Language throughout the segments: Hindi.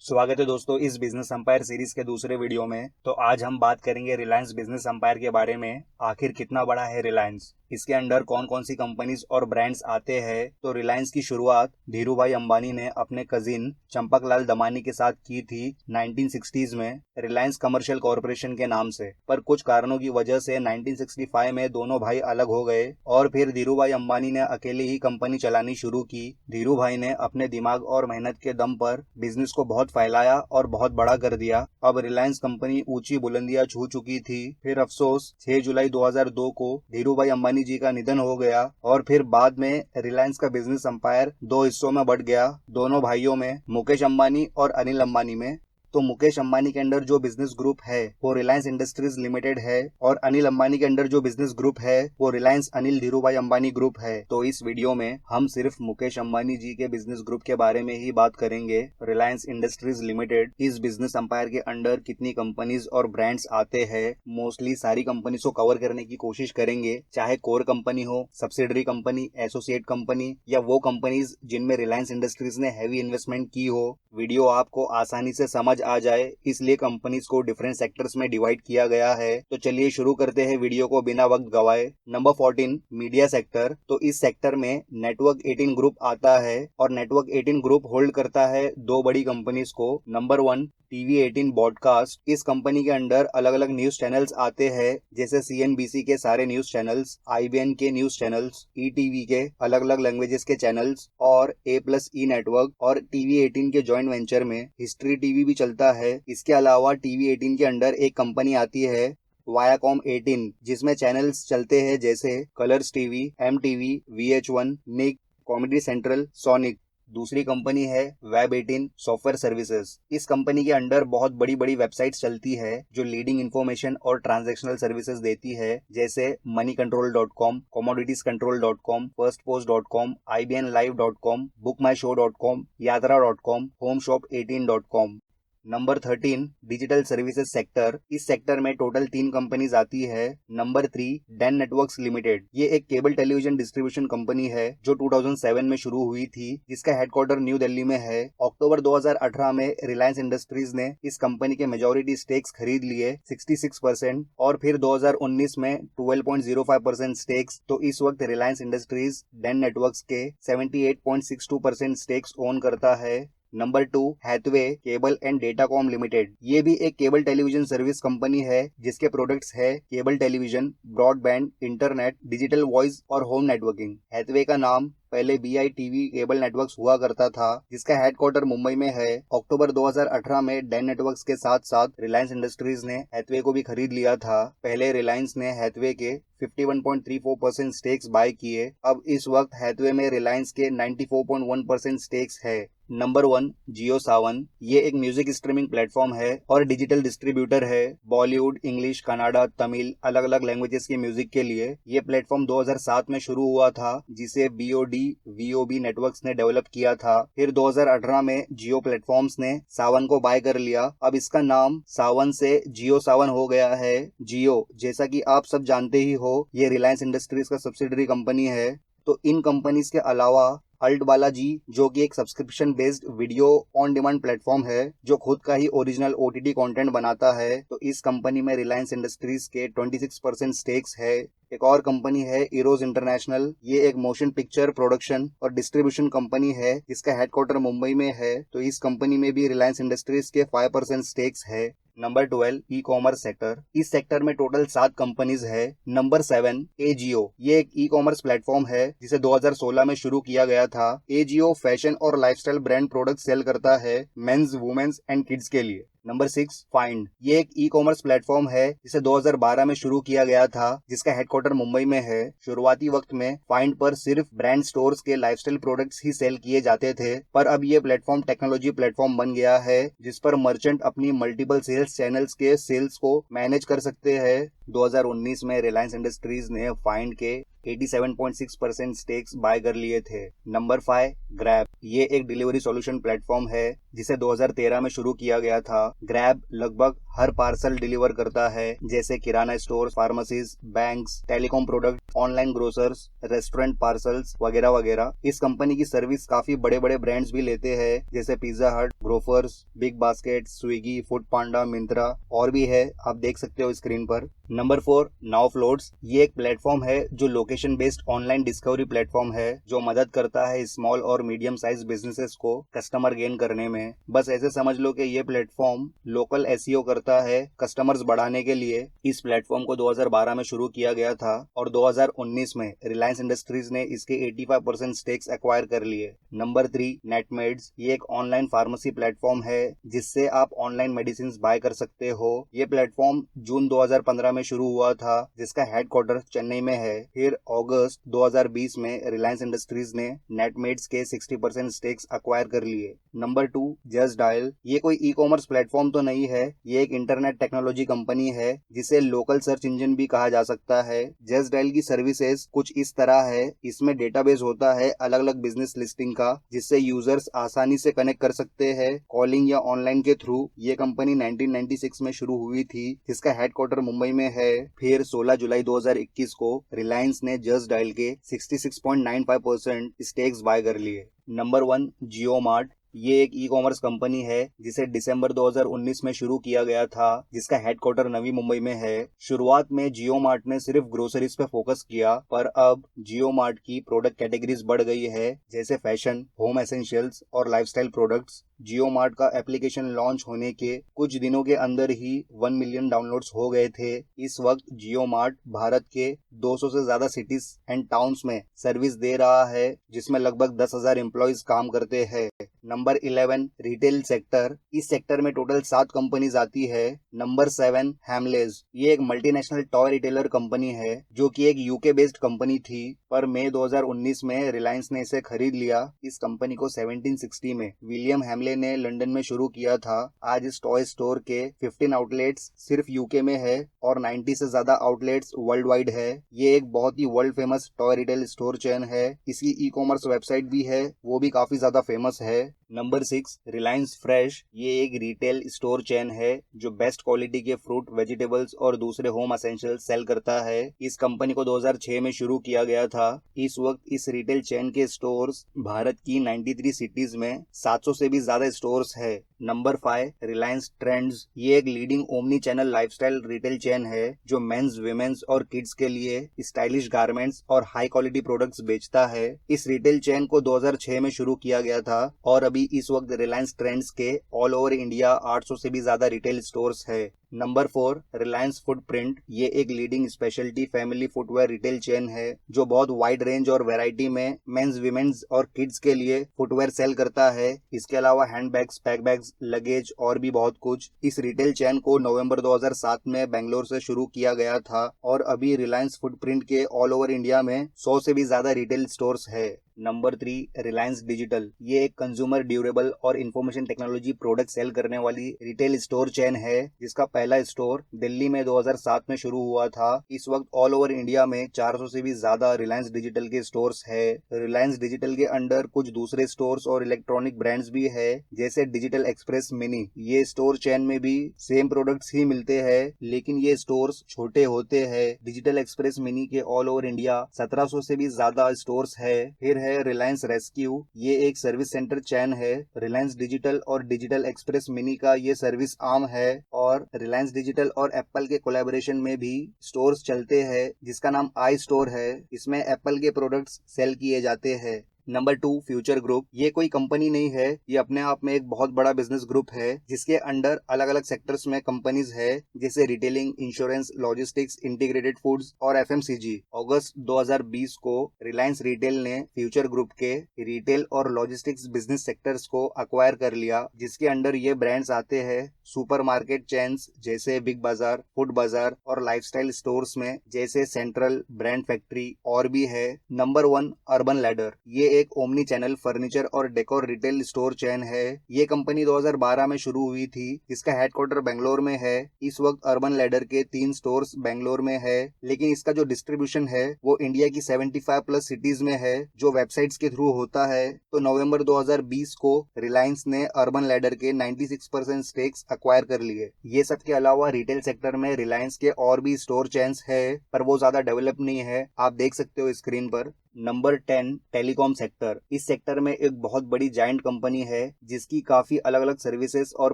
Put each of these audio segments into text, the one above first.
स्वागत है दोस्तों इस बिजनेस एम्पायर सीरीज के दूसरे वीडियो में। तो आज हम बात करेंगे रिलायंस बिजनेस एम्पायर के बारे में। आखिर कितना बड़ा है रिलायंस, इसके अंडर कौन कौन सी कंपनीज और ब्रांड्स आते हैं। तो रिलायंस की शुरुआत धीरूभाई अंबानी ने अपने कजिन चंपकलाल दमानी के साथ की थी 1960s में रिलायंस कमर्शियल कॉरपोरेशन के नाम से। पर कुछ कारणों की वजह से 1965 में दोनों भाई अलग हो गए और फिर धीरूभाई अंबानी ने अकेले ही कंपनी चलानी शुरू की। धीरूभाई ने अपने दिमाग और मेहनत के दम पर बिजनेस को बहुत फैलाया और बहुत बड़ा कर दिया। अब रिलायंस कंपनी ऊंची बुलंदियां छू चुकी थी। फिर अफसोस 6 जुलाई 2002 को धीरूभाई अंबानी जी का निधन हो गया और फिर बाद में रिलायंस का बिजनेस एम्पायर दो हिस्सों में बंट गया, दोनों भाइयों में, मुकेश अंबानी और अनिल अंबानी में। तो मुकेश अंबानी के अंडर जो बिजनेस ग्रुप है वो रिलायंस इंडस्ट्रीज लिमिटेड है और अनिल अंबानी के अंडर जो बिजनेस ग्रुप है वो रिलायंस अनिल धीरूभाई अंबानी ग्रुप है। तो इस वीडियो में हम सिर्फ मुकेश अंबानी जी के बिजनेस ग्रुप के बारे में ही बात करेंगे। रिलायंस इंडस्ट्रीज लिमिटेड इस बिजनेस एम्पायर के अंडर कितनी कंपनीज और ब्रांड्स आते हैं, मोस्टली सारी कंपनीज को कवर करने की कोशिश करेंगे, चाहे कोर कंपनी हो, सब्सिडरी कंपनी, एसोसिएट कंपनी या वो कंपनीज जिनमें रिलायंस इंडस्ट्रीज ने हैवी इन्वेस्टमेंट की हो। वीडियो आपको आसानी से समझ आ जाए इसलिए कंपनीज को डिफरेंट सेक्टर्स में डिवाइड किया गया है। तो चलिए शुरू करते हैं वीडियो को बिना वक्त गवाए। Number 14 media sector. तो इस सेक्टर में नेटवर्क 18 ग्रुप आता है और नेटवर्क 18 ग्रुप होल्ड करता है दो बड़ी कंपनीज को। Number 1 TV 18 broadcast. इस कंपनी के अंडर अलग अलग न्यूज चैनल्स आते हैं जैसे सीएनबीसी के सारे न्यूज चैनल्स, आईबीएन के न्यूज चैनल्स, ईटीवी के अलग अलग लैंग्वेजेस के चैनल्स और A+E नेटवर्क और टीवी 18 के जॉइंट वेंचर में हिस्ट्री टीवी भी चलता है। इसके अलावा टीवी 18 के अंडर एक कंपनी आती है वायाकॉम 18 जिसमें चैनल्स चलते हैं जैसे कलर्स टीवी, MTV, VH1, निक, कॉमेडी सेंट्रल, सोनिक। दूसरी कंपनी है वेब 18 सॉफ्टवेयर सर्विसेज। इस कंपनी के अंडर बहुत बड़ी बड़ी वेबसाइट्स चलती है जो लीडिंग इंफॉर्मेशन और ट्रांजैक्शनल सर्विसेज देती है जैसे moneycontrol.com, commoditiescontrol.com, firstpost.com, ibnlive.com, bookmyshow.com, yatra.com, homeshop18.com। Number 13 digital services sector. इस सेक्टर में टोटल 3 कंपनीज आती है। Number 3 Dan networks limited. ये एक केबल टेलीविजन डिस्ट्रीब्यूशन कंपनी है जो 2007 में शुरू हुई थी जिसका हेडक्वार्टर न्यू दिल्ली में है। अक्टूबर 2018 में रिलायंस इंडस्ट्रीज ने इस कंपनी के मेजॉरिटी स्टेक्स खरीद लिए 66% और फिर 2019 में 12.05% स्टेक्स। तो इस वक्त रिलायंस इंडस्ट्रीज डैन नेटवर्क्स के 78.62% स्टेक्स ओन करता है। Number 2 Hathway Cable and Datacom Limited. ये भी एक केबल टेलीविजन सर्विस कंपनी है जिसके प्रोडक्ट्स है cable television, broadband, internet, digital voice और होम नेटवर्किंग। हैथवे का नाम पहले BITV केबल नेटवर्क्स हुआ करता था जिसका हेडक्वार्टर मुंबई में है। अक्टूबर 2018 में डैन नेटवर्क्स के साथ साथ रिलायंस इंडस्ट्रीज ने हैथवे को भी खरीद लिया था। पहले रिलायंस ने हैथवे के 51.34% स्टेक्स बाय किए। अब इस वक्त हैथवे में रिलायंस के 94.1% स्टेक्स है। नंबर 1 जियो सावन। ये एक म्यूजिक स्ट्रीमिंग प्लेटफॉर्म है और डिजिटल डिस्ट्रीब्यूटर है बॉलीवुड, इंग्लिश, कन्नड़ा, तमिल अलग अलग लैंग्वेजेस के म्यूजिक के लिए। ये प्लेटफॉर्म 2007 में शुरू हुआ था जिसे BOD VOB नेटवर्क्स ने डेवलप किया था। फिर 2018 में जियो प्लेटफॉर्म्स ने सावन को बाय कर लिया। अब इसका नाम सावन से जियो सावन हो गया है। जियो जैसा कि आप सब जानते ही हो ये रिलायंस इंडस्ट्रीज का सब्सिडरी कंपनी है। तो इन कंपनीज के अलावा अल्ट बालाजी जो कि एक subscription based video on demand platform है जो खुद का ही ओरिजिनल OTT कंटेंट बनाता है। तो इस कंपनी में रिलायंस इंडस्ट्रीज के 26% स्टेक्स है। एक और कंपनी है इरोज इंटरनेशनल। ये एक मोशन पिक्चर प्रोडक्शन और डिस्ट्रीब्यूशन कंपनी है जिसका हेडक्वार्टर मुंबई में है। तो इस कंपनी में भी रिलायंस इंडस्ट्रीज के 5% स्टेक्स है। Number 12 e commerce sector. इस सेक्टर में टोटल 7 कंपनीज है। Number 7 AJIO. ये एक ई कॉमर्स प्लेटफॉर्म है जिसे 2016 में शुरू किया गया था। एजियो फैशन और लाइफस्टाइल ब्रांड प्रोडक्ट सेल करता है मेंस, वुमेन्स एंड किड्स के लिए। Number 6 find. ये एक ई कॉमर्स प्लेटफॉर्म है जिसे 2012 में शुरू किया गया था जिसका हेडक्वार्टर मुंबई में है। शुरुआती वक्त में फाइंड पर सिर्फ ब्रांड स्टोर्स के लाइफस्टाइल प्रोडक्ट्स ही सेल किए जाते थे पर अब ये प्लेटफॉर्म टेक्नोलॉजी प्लेटफॉर्म बन गया है जिस पर मर्चेंट अपनी मल्टीपल सेल्स चैनल्स के सेल्स को मैनेज कर सकते हैं। 2019 में रिलायंस इंडस्ट्रीज ने फाइंड के 87.6% स्टेक्स बाय कर लिए थे। Number 5 grab. ये एक डिलीवरी सॉल्यूशन प्लेटफॉर्म है जिसे 2013 में शुरू किया गया था। ग्रैब लगभग हर पार्सल डिलीवर करता है, जैसे kirana store, pharmacies, banks, telecom product, online grocers, restaurant parcels वगैरह वगैरह। इस कंपनी की सर्विस काफी बड़े बड़े ब्रांड्स भी लेते हैं, जैसे Pizza Hut, Grofers, Big Basket, Swiggy, Food Panda, Myntra और भी है, आप देख सकते हो स्क्रीन पर। Number 4, now floats. ये एक प्लेटफॉर्म है जो location based online discovery platform है, जो मदद करता है स्मॉल और मीडियम साइज बिजनेसेस को कस्टमर गेन करने में। बस ऐसे समझ लो कि ये प्लेटफॉर्म लोकल एसईओ करता है कस्टमर्स बढ़ाने के लिए। इस प्लेटफॉर्म को 2012 में शुरू किया गया था और 2019 में रिलायंस इंडस्ट्रीज ने इसके 85% स्टेक्स एक्वायर कर लिए। नंबर 3, नेटमेड्स। ये एक ऑनलाइन फार्मेसी प्लेटफॉर्म है जिससे आप ऑनलाइन मेडिसिन बाय कर सकते हो। ये प्लेटफॉर्म जून 2015 में शुरू हुआ था, जिसका हेडक्वार्टर चेन्नई में है। फिर अगस्त 2020 में रिलायंस इंडस्ट्रीज ने नेटमेड्स के 60% स्टेक्स एक्वायर कर लिए। Number 2, just dial. ये कोई ई कॉमर्स प्लेटफॉर्म तो नहीं है, ये एक इंटरनेट टेक्नोलॉजी कंपनी है जिसे लोकल सर्च इंजन भी कहा जा सकता है। जस्ट डायल की सर्विसेज कुछ इस तरह है, इसमें डेटाबेस होता है अलग अलग बिजनेस लिस्टिंग का, जिससे यूजर्स आसानी से कनेक्ट कर सकते हैं कॉलिंग या ऑनलाइन के थ्रू। ये कंपनी 1996 में शुरू हुई थी, जिसका हेडक्वार्टर मुंबई में है। फिर 16 जुलाई 2021 को रिलायंस ने जस्ट डायल के 66.95% स्टेक्स बाय कर लिए। नंबर 1, जियो मार्ट। ये एक ई कॉमर्स कंपनी है जिसे दिसंबर 2019 में शुरू किया गया था, जिसका हेडक्वार्टर नवी मुंबई में है। शुरुआत में जियो मार्ट ने सिर्फ ग्रोसरीज पे फोकस किया, पर अब जियो मार्ट की प्रोडक्ट कैटेगरीज बढ़ गई है, जैसे फैशन, होम एसेंशियल्स और लाइफस्टाइल प्रोडक्ट्स। जियो मार्ट का एप्लीकेशन लॉन्च होने के कुछ दिनों के अंदर ही 1 मिलियन डाउनलोड्स हो गए थे। इस वक्त जियो मार्ट भारत के 200 से ज्यादा सिटीज एंड टाउन्स में सर्विस दे रहा है, जिसमें लगभग 10,000 एम्प्लॉयज काम करते हैं। Number 11, retail sector. इस सेक्टर में टोटल 7 कंपनीज आती है। नंबर 7, हैमलेस। ये एक मल्टीनेशनल टॉय रिटेलर कंपनी है, जो कि एक यूके बेस्ड कंपनी थी, पर मई 2019 में रिलायंस ने इसे खरीद लिया। इस कंपनी को 1760 में विलियम हैमले ने लंदन में शुरू किया था। आज इस टॉय स्टोर के 15 आउटलेट्स सिर्फ यूके में है और 90 से ज्यादा आउटलेट्स वर्ल्ड वाइड है। ये एक बहुत ही world famous toy retail store chain है। इसकी ई कॉमर्स वेबसाइट भी है, वो भी काफी ज्यादा फेमस है। Number 6, Reliance fresh. ये एक रिटेल स्टोर चेन है जो बेस्ट क्वालिटी के फ्रूट, वेजिटेबल्स और दूसरे होम एसेंशियल्स सेल करता है। इस कंपनी को 2006 में शुरू किया गया था। इस वक्त इस रिटेल चेन के स्टोर्स भारत की 93 सिटीज में 700 से भी ज्यादा स्टोर्स है। Number 5, Reliance trends. ये एक leading omni channel lifestyle retail chain है जो मेंस, विमेंस और किड्स के लिए स्टाइलिश गारमेंट्स और हाई क्वालिटी प्रोडक्ट्स बेचता है। इस रिटेल चेन को 2006 में शुरू किया गया था और अभी इस वक्त रिलायंस ट्रेंड्स के ऑल ओवर इंडिया 800 से भी ज्यादा रिटेल स्टोर्स है। Number 4, Reliance footprint. ये एक leading speciality family footwear retail chain है जो बहुत वाइड रेंज और वैरायटी में मेंस, विमेंस और किड्स के लिए फुटवेयर सेल करता है। इसके अलावा हैंडबैग्स, पैक बैग्स, लगेज और भी बहुत कुछ। इस रिटेल चेन को नवंबर 2007 में बेंगलोर से शुरू किया गया था और अभी रिलायंस फुटप्रिंट के ऑल ओवर इंडिया में 100 से भी ज्यादा रिटेल स्टोर्स है। Number 3, Reliance digital. ये एक कंज्यूमर ड्यूरेबल और इंफॉर्मेशन टेक्नोलॉजी प्रोडक्ट सेल करने वाली रिटेल स्टोर चेन है, जिसका पहला स्टोर दिल्ली में 2007 में शुरू हुआ था। इस वक्त ऑल ओवर इंडिया में 400 से भी ज्यादा रिलायंस डिजिटल के स्टोर्स है। रिलायंस डिजिटल के अंडर कुछ दूसरे स्टोर्स और इलेक्ट्रॉनिक ब्रांड्स भी है, जैसे डिजिटल एक्सप्रेस मिनी। ये स्टोर चेन में भी सेम प्रोडक्ट्स ही मिलते हैं, लेकिन ये स्टोर्स छोटे होते हैं। डिजिटल एक्सप्रेस मिनी के ऑल ओवर इंडिया 1700 से भी ज्यादा स्टोर्स है। फिर है रिलायंस रेस्क्यू। ये एक सर्विस सेंटर चेन है। रिलायंस डिजिटल और डिजिटल एक्सप्रेस मिनी का ये सर्विस आर्म है और रिलायंस डिजिटल और एप्पल के कोलैबोरेशन में भी स्टोर्स चलते हैं, जिसका नाम आई स्टोर है। इसमें एप्पल के प्रोडक्ट्स सेल किए जाते हैं। Number 2, future group. ये कोई कंपनी नहीं है, ये अपने आप में एक बहुत बड़ा बिजनेस ग्रुप है, जिसके अंडर अलग अलग सेक्टर्स में कंपनीज है, जैसे retailing, insurance, logistics, integrated foods और एफएमसीजी। अगस्त 2020 को रिलायंस रिटेल ने फ्यूचर ग्रुप के रिटेल और लॉजिस्टिक्स बिजनेस सेक्टर्स को अक्वायर कर लिया, जिसके अंडर ये ब्रांड्स आते हैं सुपरमार्केट चेन्स जैसे बिग बाजार, फूड बाजार और लाइफस्टाइल स्टोर्स में जैसे सेंट्रल, ब्रांड फैक्ट्री और भी है। Number 1, urban ladder. ये एक ओमनी चैनल फर्नीचर और डेकोर रिटेल स्टोर चेन है। ये कंपनी 2012 में शुरू हुई थी, जिसका हेडक्वार्टर बेंगलोर में है। इस वक्त अर्बन लैडर के 3 स्टोर्स बेंगलोर में है, लेकिन इसका जो डिस्ट्रीब्यूशन है वो इंडिया की 75 प्लस सिटीज में है, जो वेबसाइट्स के थ्रू होता है। तो नवंबर 2020 को रिलायंस ने अर्बन लैडर के 96% स्टेक्स अक्वायर कर लिए। ये सब के अलावा रिटेल सेक्टर में रिलायंस के और भी स्टोर चेन्स है, पर वो ज्यादा डेवलप नहीं है, आप देख सकते हो स्क्रीन पर। Number 10 telecom sector. इस सेक्टर में एक बहुत बड़ी जायंट कंपनी है, जिसकी काफी अलग अलग सर्विसेज और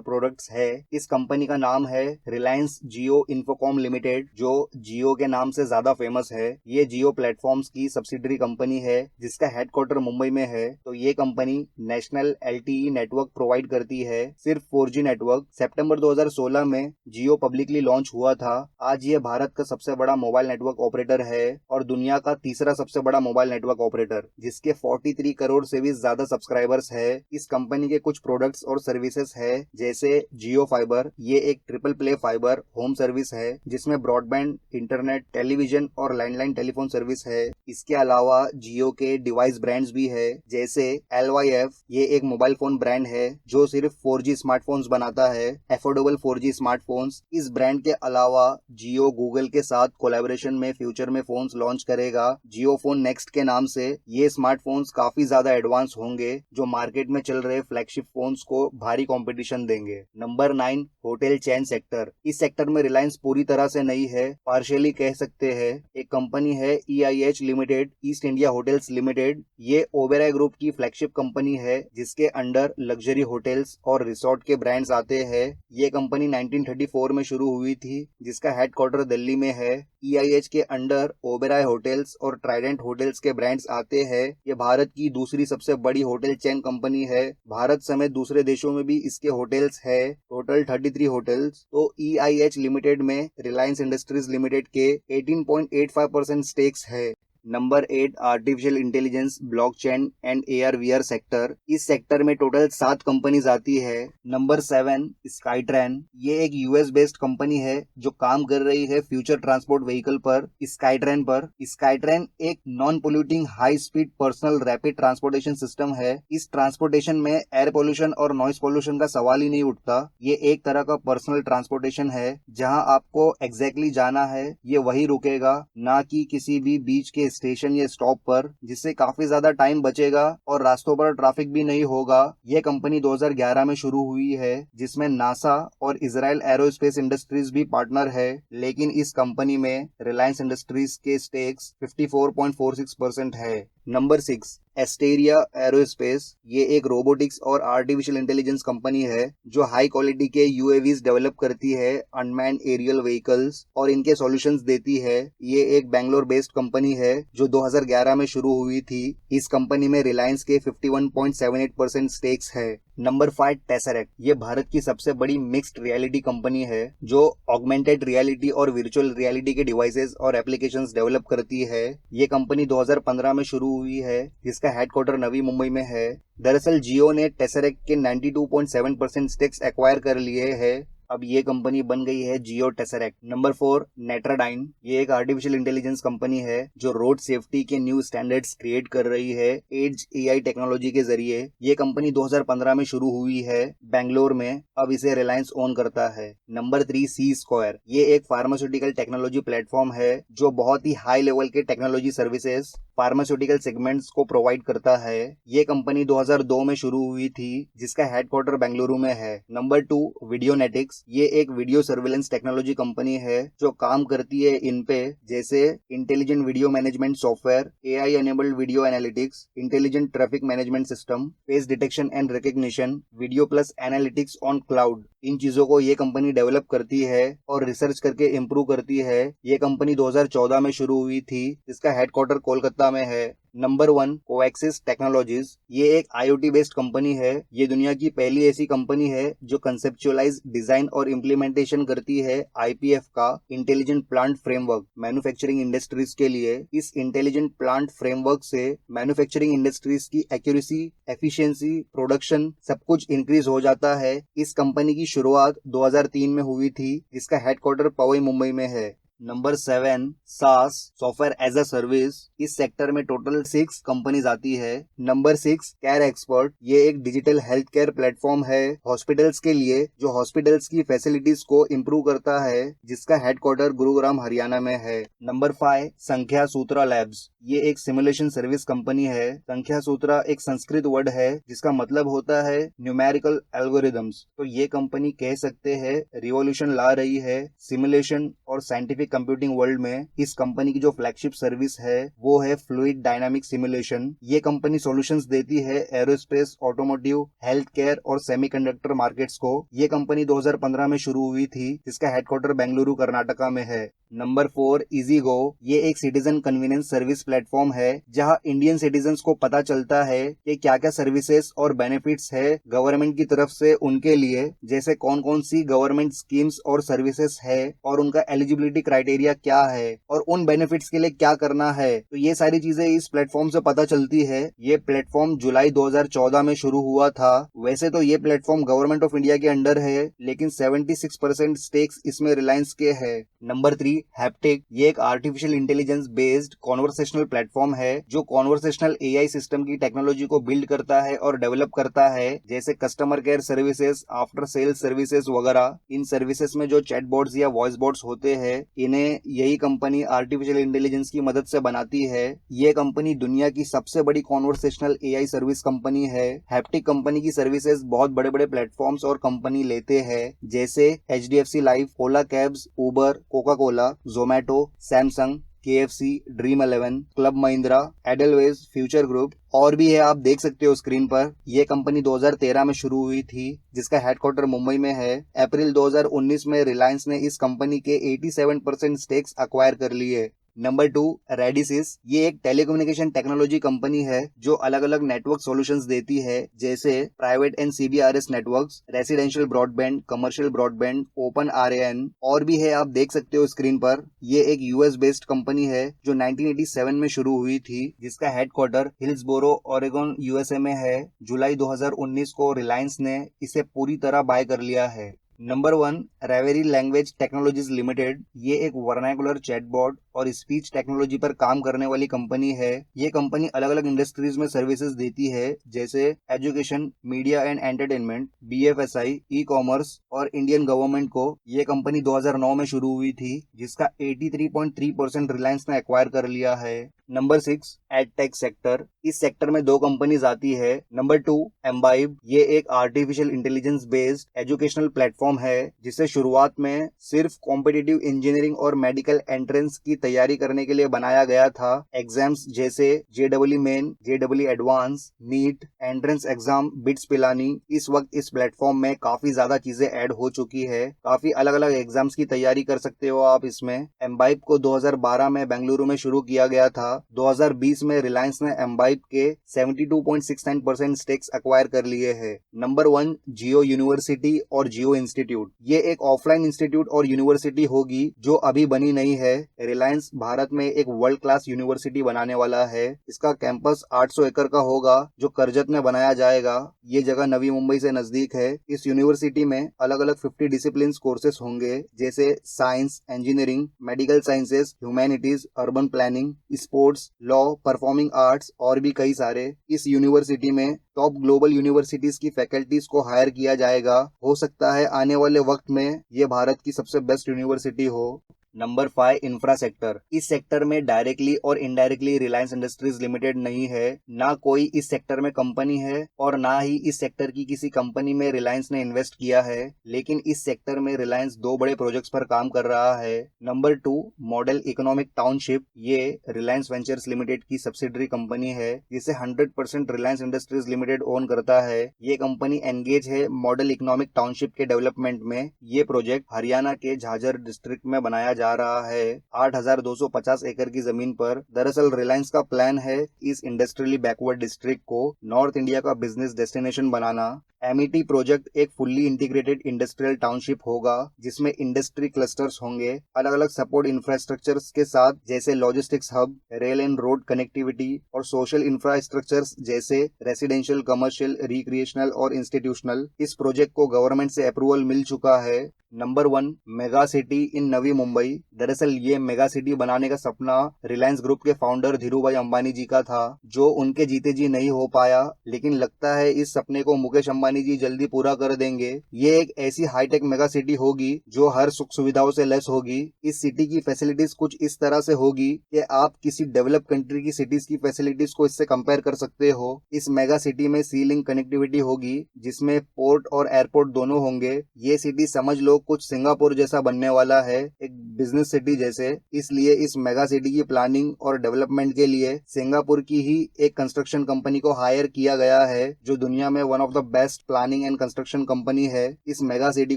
प्रोडक्ट्स है। इस कंपनी का नाम है रिलायंस जियो इन्फोकॉम लिमिटेड, जो जियो के नाम से ज्यादा फेमस है। ये जियो प्लेटफॉर्म्स की सब्सिडरी कंपनी है, जिसका हेडक्वार्टर मुंबई में है। तो ये company national LTE network provide करती है, सिर्फ 4G नेटवर्क। सितंबर 2016 में जियो पब्लिकली लॉन्च हुआ था। आज ये भारत का सबसे बड़ा मोबाइल नेटवर्क ऑपरेटर है और दुनिया का तीसरा सबसे बड़ा मोबाइल नेटवर्क ऑपरेटर, जिसके 43 करोड़ से भी ज्यादा सब्सक्राइबर्स है। इस कंपनी के कुछ प्रोडक्ट्स और सर्विसेज है, जैसे जियो फाइबर। ये एक triple play fibre home service है, जिसमें ब्रॉडबैंड, इंटरनेट, टेलीविजन और लैंडलाइन टेलीफोन सर्विस है। इसके अलावा जियो के डिवाइस ब्रांड्स भी है, जैसे LYF। ये एक मोबाइल फोन ब्रांड है जो सिर्फ 4G स्मार्टफोन्स बनाता है, अफोर्डेबल 4G स्मार्टफोन्स। इस ब्रांड के अलावा जियो गूगल के साथ कोलैबोरेशन में फ्यूचर में फोन्स लॉन्च करेगा, जियो फोन नेक्स्ट के नाम से। ये स्मार्टफोन्स काफी ज्यादा एडवांस होंगे, जो मार्केट में चल रहे फ्लैगशिप फोन्स को भारी कंपटीशन देंगे। Number 9 hotel chain sector. इस सेक्टर में रिलायंस पूरी तरह से नहीं है, पार्शियली कह सकते हैं। एक कंपनी है EIH limited, east India hotels limited. ये ओबेरॉय ग्रुप की फ्लैगशिप कंपनी है, जिसके अंडर लग्जरी होटल्स और रिसोर्ट के ब्रांड्स आते हैं। ये कंपनी 1934 में शुरू हुई थी, जिसका हेडक्वार्टर दिल्ली में है। EIH के अंडर ओबेरॉय होटल्स और ट्राइडेंट होटल्स के ब्रांड्स आते हैं। ये भारत की दूसरी सबसे बड़ी होटल चेन कंपनी है। भारत समेत दूसरे देशों में भी इसके होटल्स है, टोटल 33 होटल्स। तो EIH लिमिटेड में रिलायंस इंडस्ट्रीज लिमिटेड के 18.85% स्टेक्स है। Number 8 artificial intelligence, blockchain and AR/VR sector. इस सेक्टर में टोटल 7 कंपनीज आती है। Number 7 Skytrain. ये एक US बेस्ड कंपनी है जो काम कर रही है फ्यूचर ट्रांसपोर्ट व्हीकल पर, स्काईट्रेन पर। स्काईट्रेन एक non polluting high speed personal rapid transportation system है। इस ट्रांसपोर्टेशन में एयर पोल्यूशन और नॉइस पोल्यूशन का सवाल ही नहीं उठता। ये एक तरह का पर्सनल ट्रांसपोर्टेशन है, जहां आपको एग्जैक्टली जाना है ये वही रुकेगा, ना कि किसी भी बीच के स्टेशन या स्टॉप पर, जिससे काफी ज्यादा टाइम बचेगा और रास्तों पर ट्रैफिक भी नहीं होगा। यह कंपनी 2011 में शुरू हुई है, जिसमें नासा और इजराइल एरोस्पेस इंडस्ट्रीज भी पार्टनर है। लेकिन इस कंपनी में रिलायंस इंडस्ट्रीज के स्टेक्स 54.46% है। Number 6 Asteria aerospace. ये एक रोबोटिक्स और आर्टिफिशियल इंटेलिजेंस कंपनी है जो हाई क्वालिटी के UAVs डेवलप करती है, अनमैन्ड एरियल व्हीकल्स, और इनके सॉल्यूशंस देती है। ये एक बैंगलोर बेस्ड कंपनी है जो 2011 में शुरू हुई थी। इस कंपनी में रिलायंस के 51.78% स्टेक्स है। Number 5 Tesseract. ये भारत की सबसे बड़ी मिक्स्ड रियलिटी कंपनी है जो ऑगमेंटेड रियलिटी और वर्चुअल रियलिटी के डिवाइसेस और एप्लीकेशंस डेवलप करती है। ये कंपनी 2015 में शुरू हुई है, जिसका हेडक्वार्टर नवी मुंबई में है। दरअसल जियो ने टेसरेक्ट के 92.7% स्टेक्स एक्वायर कर लिए हैं। अब ये कंपनी बन गई है जियो टेसरेक्ट। नंबर 4 नेट्राडाइन। ये एक आर्टिफिशियल इंटेलिजेंस कंपनी है जो रोड सेफ्टी के न्यू स्टैंडर्ड्स क्रिएट कर रही है एज AI टेक्नोलॉजी के जरिए। ये कंपनी 2015 में शुरू हुई है बेंगलोर में, अब इसे रिलायंस ओन करता है। नंबर 3 सी स्क्वायर। ये एक फार्मास्यूटिकल टेक्नोलॉजी प्लेटफॉर्म है जो बहुत ही हाई लेवल के टेक्नोलॉजी सर्विसेज फार्मास्यूटिकल सेगमेंट्स को प्रोवाइड करता है। ये कंपनी 2002 में शुरू हुई थी, जिसका हेडक्वार्टर बेंगलुरु में है। नंबर 2 वीडियोनेटिक्स। ये एक वीडियो सर्विलेंस टेक्नोलॉजी कंपनी है जो काम करती है इन पे, जैसे intelligent video management software, AI enabled video analytics, intelligent traffic management system, face detection and recognition, video plus analytics on cloud. इन चीजों को ये कंपनी डेवलप करती है और रिसर्च करके इम्प्रूव करती है। ये कंपनी 2014 में शुरू हुई थी, जिसका हेडक्वार्टर कोलकाता में है। Number 1 Coaxis technologies. ये एक IoT बेस्ड कंपनी है। ये दुनिया की पहली ऐसी कंपनी है जो कंसेप्चुअलाइज, डिजाइन और इम्प्लीमेंटेशन करती है IPF का intelligent plant framework manufacturing industries के लिए। इस इंटेलिजेंट प्लांट फ्रेमवर्क से मैन्युफैक्चरिंग इंडस्ट्रीज की एक्यूरेसी, एफिशिएंसी, प्रोडक्शन सब कुछ इंक्रीज हो जाता है। इस कंपनी की शुरुआत 2003 में हुई थी, जिसका हेडक्वार्टर पवई मुंबई में है। Number 7 SaaS software as a service, इस सेक्टर में टोटल 6 कंपनीज आती है। नंबर 6 केयर एक्सपर्ट, ये एक डिजिटल हेल्थ केयर प्लेटफॉर्म है हॉस्पिटल्स के लिए, जो हॉस्पिटल्स की फैसिलिटीज को इम्प्रूव करता है, जिसका हेडक्वार्टर गुरुग्राम हरियाणा में है। नंबर 5 संख्या सूत्रा लैब्स, ये एक सिमुलेशन सर्विस कंपनी है। संख्या सूत्रा एक संस्कृत वर्ड है जिसका मतलब होता है न्यूमेरिकल एल्गोरिदम्स। तो ये कंपनी कह सकते हैं रिवॉल्यूशन ला रही है सिमुलेशन और साइंटिफिक कंप्यूटिंग वर्ल्ड में। इस कंपनी की जो फ्लैगशिप सर्विस है वो है फ्लूइड डायनामिक सिमुलेशन। ये कंपनी सॉल्यूशंस देती है एरोस्पेस, ऑटोमोटिव, हेल्थ केयर और सेमीकंडक्टर मार्केट्स को। ये कंपनी 2015 में शुरू हुई थी, जिसका हेडक्वार्टर बेंगलुरु कर्नाटका में है। नंबर 4 इजीगो, ये एक सिटीजन कन्वीनियंस सर्विस प्लेटफॉर्म है जहां इंडियन सिटीजन्स को पता चलता है कि क्या क्या सर्विसेज और बेनिफिट्स है गवर्नमेंट की तरफ से उनके लिए, जैसे कौन कौन सी गवर्नमेंट स्कीम्स और सर्विसेज है और उनका एलिजिबिलिटी क्राइटेरिया क्या है और उन बेनिफिट्स के लिए क्या करना है। तो ये सारी चीजें इस प्लेटफॉर्म से पता चलती है। ये प्लेटफॉर्म जुलाई 2014 में शुरू हुआ था। वैसे तो ये प्लेटफॉर्म गवर्नमेंट ऑफ इंडिया के अंडर है, लेकिन 76% स्टेक्स इसमें रिलायंस के है। नंबर 3 हैप्टिक, ये एक artificial intelligence based conversational platform है जो कॉन्वर्सेशनल एआई सिस्टम की टेक्नोलॉजी को बिल्ड करता है और डेवलप करता है, जैसे customer care services, after sales services वगैरह। इन सर्विसेज में जो चैटबॉट्स या वॉइस बॉट्स होते हैं, इन्हें यही कंपनी आर्टिफिशियल इंटेलिजेंस की मदद से बनाती है। ये कंपनी दुनिया की सबसे बड़ी कॉन्वर्सेशनल एआई सर्विस कंपनी है। हैप्टिक कंपनी की सर्विसेज बहुत बड़े बड़े प्लेटफॉर्म्स और कंपनी लेते हैं, जैसे HDFC life, Ola cabs, Uber, Coca Cola, Zomato, Samsung, KFC, dream 11, club Mahindra, Edelweiss, future group और भी है। आप देख सकते हो स्क्रीन पर। यह कंपनी 2013 में शुरू हुई थी, जिसका हेडक्वार्टर मुंबई में है। अप्रैल 2019 में रिलायंस ने इस कंपनी के 87% स्टेक्स अक्वायर कर लिए। नंबर 2 रेडिसिस, ये एक टेलीकम्युनिकेशन टेक्नोलॉजी कंपनी है जो अलग अलग नेटवर्क सॉल्यूशंस देती है, जैसे private and CBRS networks, residential broadband, commercial broadband, open RAN और भी है। आप देख सकते हो स्क्रीन पर। ये एक US बेस्ड कंपनी है जो 1987 में शुरू हुई थी, जिसका हेडक्वार्टर हिल्सबोरो, ओरेगन, USA में है। जुलाई 2019 को रिलायंस ने इसे पूरी तरह बाय कर लिया है। नंबर 1 रेवेरी लैंग्वेज टेक्नोलॉजीज लिमिटेड, ये एक वर्नाकुलर चैटबॉट और स्पीच टेक्नोलॉजी पर काम करने वाली कंपनी है। ये कंपनी अलग अलग इंडस्ट्रीज में सर्विसेज देती है, जैसे education, media and entertainment, BFSI, e-commerce और इंडियन गवर्नमेंट को। ये कंपनी 2009 में शुरू हुई थी, जिसका 83.3% रिलायंस ने एक्वायर कर लिया है। नंबर 6 एडटेक सेक्टर, इस सेक्टर में 2 कंपनीज आती है। नंबर 2 एम्बाइब, ये एक artificial intelligence based educational platform है, जिसे शुरुआत में सिर्फ कॉम्पिटिटिव इंजीनियरिंग और मेडिकल एंट्रेंस की तैयारी करने के लिए बनाया गया था। एग्जाम्स जैसे JEE Main, JEE advance, NEET, entrance exam, BITS Pilani. इस वक्त इस प्लेटफॉर्म में काफी ज्यादा चीजें ऐड हो चुकी है। काफी अलग अलग एग्जाम्स की तैयारी कर सकते हो आप इसमें। एम्बाइब को 2012 में बेंगलुरु में शुरू किया गया था। 2020 में रिलायंस ने एम्बाइब के 72.69% स्टेक्स एक्वायर कर लिए हैं। नंबर 1 जियो यूनिवर्सिटी और जियो इंस्टीट्यूट, ये एक ऑफलाइन इंस्टीट्यूट और यूनिवर्सिटी होगी जो अभी बनी नहीं है। रिलायंस भारत में एक वर्ल्ड क्लास यूनिवर्सिटी बनाने वाला है। इसका कैंपस 800 एकड़ का होगा, जो करजत में बनाया जाएगा। ये जगह नवी मुंबई से नजदीक है। इस यूनिवर्सिटी में अलग अलग 50 डिसिप्लिन कोर्सेस होंगे, जैसे science, engineering, medical sciences, humanities, urban planning, sports, law, performing arts और भी कई सारे। इस यूनिवर्सिटी में टॉप ग्लोबल यूनिवर्सिटीज की फैकल्टीज को हायर किया जाएगा। हो सकता है आने वाले वक्त में ये भारत की सबसे बेस्ट यूनिवर्सिटी हो। नंबर 5 इंफ्रा सेक्टर, इस सेक्टर में डायरेक्टली और इनडायरेक्टली रिलायंस इंडस्ट्रीज लिमिटेड नहीं है। ना कोई इस सेक्टर में कंपनी है और ना ही इस सेक्टर की किसी कंपनी में रिलायंस ने इन्वेस्ट किया है, लेकिन इस सेक्टर में रिलायंस 2 बड़े प्रोजेक्ट्स पर काम कर रहा है। नंबर 2 मॉडल इकोनॉमिक टाउनशिप, ये रिलायंस वेंचर्स लिमिटेड की सब्सिडरी कंपनी है, जिसे 100% रिलायंस इंडस्ट्रीज लिमिटेड ओन करता है। ये कंपनी एंगेज है मॉडल इकोनॉमिक टाउनशिप के डेवलपमेंट में। ये प्रोजेक्ट हरियाणा के झाझर डिस्ट्रिक्ट में बनाया जा रहा है, 8,250 एकड़ की जमीन पर। दरअसल रिलायंस का प्लान है इस इंडस्ट्रियली बैकवर्ड डिस्ट्रिक्ट को नॉर्थ इंडिया का बिजनेस डेस्टिनेशन बनाना। एमिटी प्रोजेक्ट एक फुल्ली इंटीग्रेटेड इंडस्ट्रियल टाउनशिप होगा जिसमें इंडस्ट्री क्लस्टर्स होंगे अलग अलग सपोर्ट इंफ्रास्ट्रक्चर्स के साथ, जैसे logistics hub, rail and road connectivity और सोशल इंफ्रास्ट्रक्चर्स जैसे रेसिडेंशियल, कमर्शियल, रिक्रिएशनल और इंस्टीट्यूशनल। इस प्रोजेक्ट को गवर्नमेंट से अप्रूवल मिल चुका है। Number 1, mega city in Navi Mumbai. दरअसल ये मेगा सिटी बनाने का सपना रिलायंस ग्रुप के फाउंडर धीरूभाई अंबानी जी का था, जो उनके जीते जी नहीं हो पाया, लेकिन लगता है इस सपने को मुकेश अंबानी जी जल्दी पूरा कर देंगे। ये एक ऐसी हाईटेक मेगा सिटी होगी जो हर सुख सुविधाओं से लैस होगी। इस सिटी की फैसिलिटीज कुछ इस तरह से होगी कि आप किसी डेवलप कंट्री की सिटीज की फैसिलिटीज को इससे कंपेयर कर सकते हो। इस मेगा सिटी में सी लिंक कनेक्टिविटी होगी जिसमें पोर्ट और एयरपोर्ट दोनों होंगे। ये सिटी समझ लो कुछ सिंगापुर जैसा बनने वाला है, एक बिजनेस सिटी जैसे। इसलिए इस मेगा सिटी की प्लानिंग और डेवलपमेंट के लिए सिंगापुर की ही एक कंस्ट्रक्शन कंपनी को हायर किया गया है, जो दुनिया में one of the best planning and construction company है। इस मेगा सिटी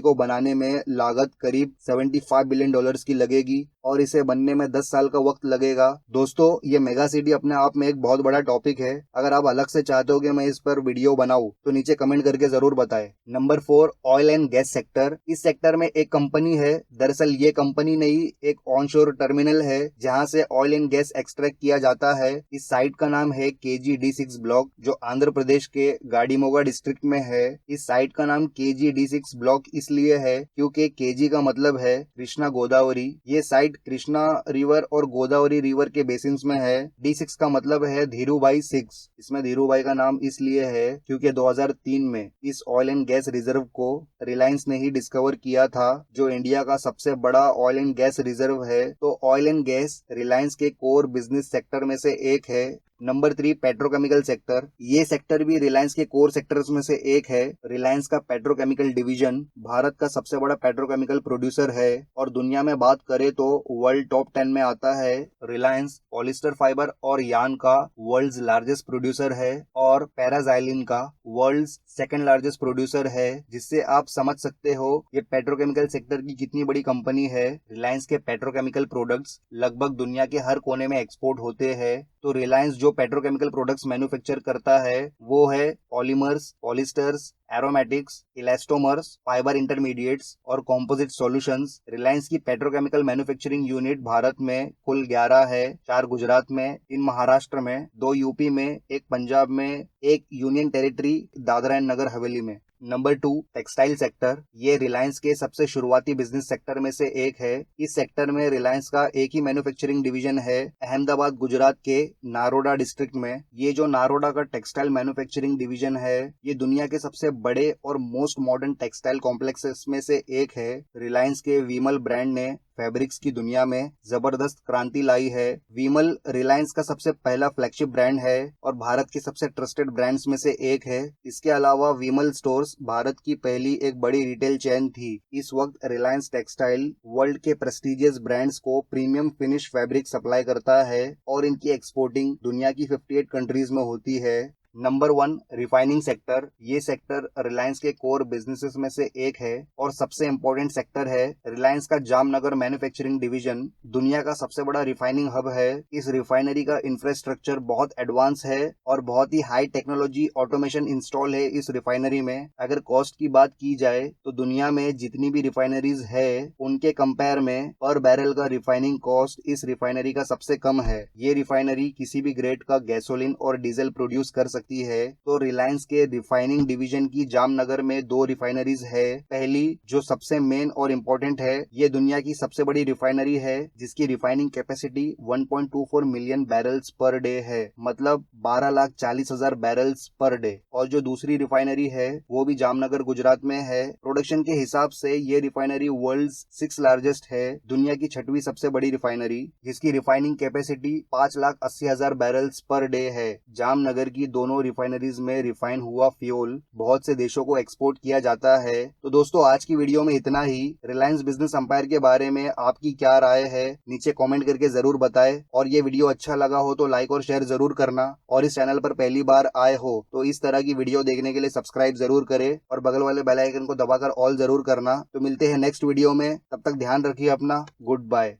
को बनाने में लागत करीब $75 बिलियन की लगेगी और इसे बनने में 10 साल का वक्त लगेगा। दोस्तों, ये मेगा सिटी अपने आप में एक बहुत बड़ा टॉपिक है। अगर आप अलग से चाहते हो कि मैं इस पर वीडियो बनाऊं तो नीचे कमेंट करके जरूर बताएं। Number 4, oil and gas sector. इस सेक्टर में एक कंपनी है। दरअसल ये कंपनी नहीं, एक ऑनशोर टर्मिनल है जहां से ऑयल एंड गैस एक्सट्रैक्ट किया जाता है। इस साइट का नाम है KG-D6 ब्लॉक, जो आंध्र प्रदेश के गाड़ीमोगा डिस्ट्रिक्ट में है। इस साइट का नाम KG-D6 ब्लॉक इसलिए है क्योंकि KG का मतलब है कृष्णा गोदावरी। ये साइट कृष्णा रिवर और गोदावरी रिवर के बेसिन्स में है। D6 का मतलब है धीरूभाई 6। इसमें धीरूभाई का नाम इसलिए है क्योंकि 2003 में इस ऑयल एंड गैस रिजर्व को रिलायंस ने ही डिस्कवर किया था, जो इंडिया का सबसे बड़ा ऑयल एंड गैस रिजर्व है। तो ऑयल एंड गैस रिलायंस के कोर बिजनेस सेक्टर में से एक है। Number 3, petrochemical sector. ये सेक्टर भी रिलायंस के कोर सेक्टर्स में से एक है। रिलायंस का पेट्रोकेमिकल डिवीजन भारत का सबसे बड़ा पेट्रोकेमिकल प्रोड्यूसर है और दुनिया में बात करें तो वर्ल्ड टॉप 10 में आता है। रिलायंस पॉलिस्टर फाइबर और यार्न का वर्ल्ड्स लार्जेस्ट प्रोड्यूसर है और पैराजाइलिन का वर्ल्ड्स सेकंड लार्जेस्ट प्रोड्यूसर है, जिससे आप समझ सकते हो ये पेट्रोकेमिकल सेक्टर की कितनी बड़ी कंपनी है। रिलायंस के पेट्रोकेमिकल प्रोडक्ट्स लगभग दुनिया के हर कोने में एक्सपोर्ट होते हैं। तो रिलायंस जो पेट्रोकेमिकल प्रोडक्ट्स मैन्युफैक्चर करता है वो है polymers, polyesters, aromatics, elastomers, fibre intermediates और कंपोजिट सॉल्यूशंस। रिलायंस की पेट्रोकेमिकल मैन्युफैक्चरिंग यूनिट भारत में कुल 11 है, 4 गुजरात में, 3 महाराष्ट्र में, 2 यूपी में, 1 पंजाब में, 1 union territory Dadra and Nagar Haveli में। Number 2, textile sector. ये रिलायंस के सबसे शुरुआती बिजनेस सेक्टर में से एक है। इस सेक्टर में रिलायंस का एक ही मैन्युफैक्चरिंग डिवीजन है, अहमदाबाद गुजरात के नारोडा डिस्ट्रिक्ट में। ये जो नारोडा का टेक्सटाइल मैन्युफैक्चरिंग डिवीजन है, ये दुनिया के सबसे बड़े और मोस्ट मॉडर्न टेक्सटाइल कॉम्प्लेक्सेस में से एक है। रिलायंस के विमल ब्रांड ने फैब्रिक्स की दुनिया में जबरदस्त क्रांति लाई है। विमल रिलायंस का सबसे पहला फ्लैगशिप ब्रांड है और भारत के सबसे ट्रस्टेड ब्रांड्स में से एक है। इसके अलावा विमल स्टोर्स भारत की पहली एक बड़ी रिटेल चेन थी। इस वक्त रिलायंस टेक्सटाइल वर्ल्ड के प्रेस्टिजियस ब्रांड्स को प्रीमियम फिनिश फैब्रिक सप्लाई करता है और इनकी एक्सपोर्टिंग दुनिया की 58 कंट्रीज में होती है। Number 1, refining sector. ये सेक्टर रिलायंस के कोर बिजनेसेस में से एक है और सबसे इम्पोर्टेंट सेक्टर है। रिलायंस का जामनगर मैन्युफैक्चरिंग डिवीजन दुनिया का सबसे बड़ा रिफाइनिंग हब है। इस रिफाइनरी का इंफ्रास्ट्रक्चर बहुत एडवांस है और बहुत ही हाई टेक्नोलॉजी ऑटोमेशन इंस्टॉल है इस रिफाइनरी में। अगर कॉस्ट की बात की जाए तो दुनिया में जितनी भी रिफाइनरीज है उनके कंपेयर में पर बैरल का रिफाइनिंग कॉस्ट इस रिफाइनरी का सबसे कम है। ये रिफाइनरी किसी भी ग्रेड का गैसोलीन और डीजल प्रोड्यूस कर सकती है। तो रिलायंस के रिफाइनिंग डिवीजन की जामनगर में 2 रिफाइनरीज है। पहली जो सबसे मेन और इम्पोर्टेंट है, ये दुनिया की सबसे बड़ी रिफाइनरी है जिसकी refining capacity 1.24 million barrels per day है, मतलब 12,40,000 बैरल्स पर डे। और जो दूसरी रिफाइनरी है वो भी जामनगर गुजरात में है। प्रोडक्शन के हिसाब से ये रिफाइनरी वर्ल्ड 6 लार्जेस्ट है, दुनिया की 6वीं सबसे बड़ी रिफाइनरी, जिसकी refining capacity 5,80,000 barrels per day है। जामनगर की दोनों रिफाइनरीज में रिफाइन हुआ फ्यूल बहुत से देशों को एक्सपोर्ट किया जाता है। तो दोस्तों, आज की वीडियो में इतना ही। रिलायंस बिजनेस एम्पायर के बारे में आपकी क्या राय है नीचे कमेंट करके जरूर बताएं और ये वीडियो अच्छा लगा हो तो लाइक और शेयर जरूर करना और इस चैनल पर पहली बार आए हो तो इस तरह की वीडियो देखने के लिए सब्सक्राइब जरूर करें और बगल वाले बेल आइकन को दबाकर ऑल जरूर करना। तो मिलते हैं नेक्स्ट वीडियो में, तब तक ध्यान रखिए अपना। Good bye.